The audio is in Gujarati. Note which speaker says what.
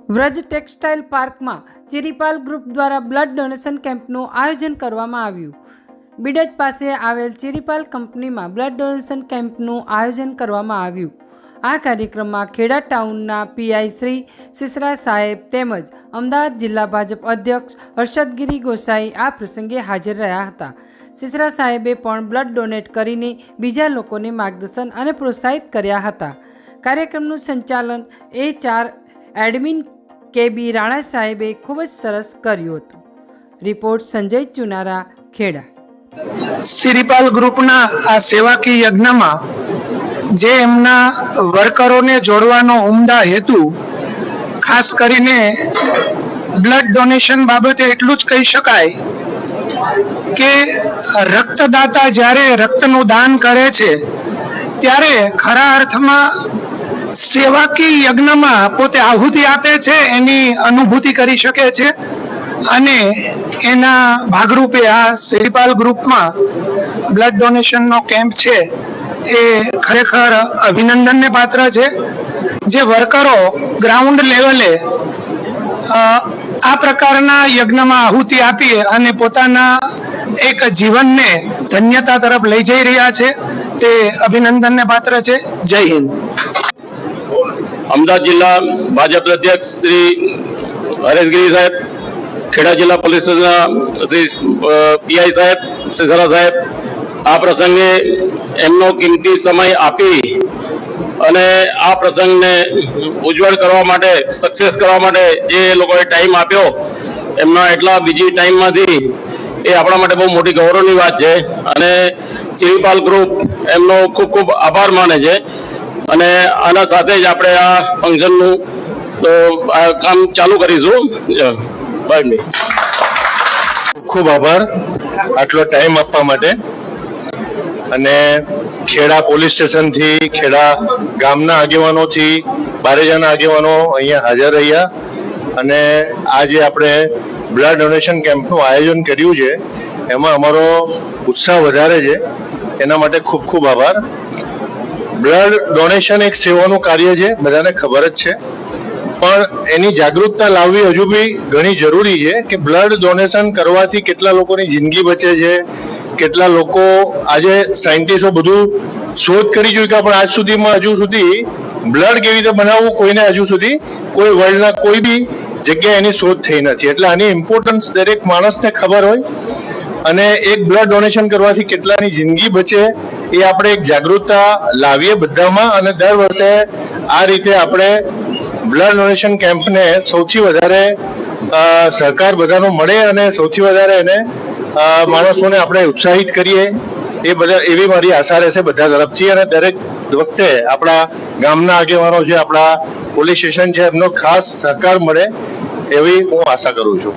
Speaker 1: વ્રજ ટેક્સટાઇલ પાર્કમાં ચિરીપાલ ગ્રુપ દ્વારા બ્લડ ડોનેશન કેમ્પનું આયોજન કરવામાં આવ્યું। બિડજ પાસે આવેલ ચિરીપાલ કંપનીમાં બ્લડ ડોનેશન કેમ્પનું આયોજન કરવામાં આવ્યું। આ કાર્યક્રમમાં ખેડા ટાઉનના પીઆઈ શ્રી સિસરા સાહેબ તેમજ અમદાવાદ જિલ્લા ભાજપ અધ્યક્ષ હર્ષદગીરી ગોસાઈ આ પ્રસંગે હાજર રહ્યા હતા। સિસરા સાહેબે પણ બ્લડ ડોનેટ કરીને બીજા લોકોને માર્ગદર્શન અને પ્રોત્સાહિત કર્યા હતા। કાર્યક્રમનું સંચાલન A4 એડમિન કેબી રાણા સાહેબે ખૂબ જ સરસ કર્યું હતું। રિપોર્ટ સંજય ચુનારા, ખેડા।
Speaker 2: ચિરીપાલ ગ્રુપના આ સેવાકીય યજ્ઞમાં જે એમના વર્કરોને જોડવાનો ઉમદા હેતુ ખાસ કરીને બ્લડ ડોનેશન બાબતે એટલું જ કહી શકાય કે રક્તદાતા જ્યારે રક્તનું દાન કરે છે ત્યારે ખરા અર્થમાં સેવાકીય યજ્ઞમાં પોતે આહુતિ આપે છે, એની અનુભૂતિ કરી શકે છે અને એના ભાગરૂપે આ ચિરીપાલ ગ્રુપમાં બ્લડ ડોનેશનનો કેમ્પ છે એ ખરેખર અભિનંદનને પાત્ર છે। જે વર્કરો ગ્રાઉન્ડ લેવલે આ પ્રકારના યજ્ઞમાં આહુતિ આપી અને પોતાના એક જીવનને ધન્યતા તરફ લઈ જઈ રહ્યા છે તે અભિનંદનને પાત્ર છે। જય હિન્દ।
Speaker 3: અમદાવાદ જિલ્લા ભાજપ અધ્યક્ષ શ્રી હરેશગીરી સાહેબ, ખેડા જિલ્લા પોલીસ સ્ટેશનના શ્રી પીઆઈ સાહેબ, સિસરા સાહેબ આ પ્રસંગે એમનો કિંમતી સમય આપી અને આ પ્રસંગને ઉજ્જવળ કરવા માટે, સક્સેસ કરવા માટે જે લોકોએ ટાઈમ આપ્યો, એમના એટલા બીજી ટાઈમમાંથી એ આપણા માટે બહુ મોટી ગૌરવની વાત છે અને ચિરીપાલ ગ્રુપ એમનો ખૂબ ખૂબ આભાર માને છે અને આના સાથે જ આપણે આ ફંક્શનનું તો આ કામ ચાલુ કરીશું।
Speaker 4: ખૂબ આભાર આટલો ટાઈમ આપવા માટે। અને ખેડા પોલીસ સ્ટેશનથી, ખેડા ગામના આગેવાનોથી, બારેજાના આગેવાનો અહીંયા હાજર રહ્યા અને આજે આપણે બ્લડ ડોનેશન કેમ્પનું આયોજન કર્યું છે એમાં અમારો ઉત્સાહ વધારે છે, એના માટે ખૂબ ખૂબ આભાર। બ્લડ ડોનેશન એક સેવાનું કાર્ય છે, બધાને ખબર જ છે, પણ એની જાગૃતતા લાવવી હજુ બી ઘણી જરૂરી છે કે બ્લડ ડોનેશન કરવાથી કેટલા લોકોની જિંદગી બચે છે, કેટલા લોકો આજે સાયન્ટિસ્ટો બધું શોધ કરી ચૂક્યા પણ આજ સુધીમાં હજુ સુધી બ્લડ કેવી રીતે બનાવવું કોઈને હજુ સુધી કોઈ વર્લ્ડના કોઈ બી જગ્યાએ એની શોધ થઈ નથી। એટલે આની ઇમ્પોર્ટન્સ દરેક માણસને ખબર હોય અને એક બ્લડ ડોનેશન કરવાથી કેટલાની જિંદગી બચે એ આપણે એક જાગૃતતા લાવીએ બધામાં અને દર વર્ષે આ રીતે આપણે બ્લડ ડોનેશન કેમ્પને સૌથી વધારે સહકાર બધાનો મળે અને સૌથી વધારે એને માણસોને આપણે ઉત્સાહિત કરીએ એ બધા એવી મારી આશા રહેશે બધા તરફથી અને દરેક વખતે આપણા ગામના આગેવાનો છે, આપણા પોલીસ સ્ટેશન છે, એમનો ખાસ સહકાર મળે એવી હું આશા કરું છું।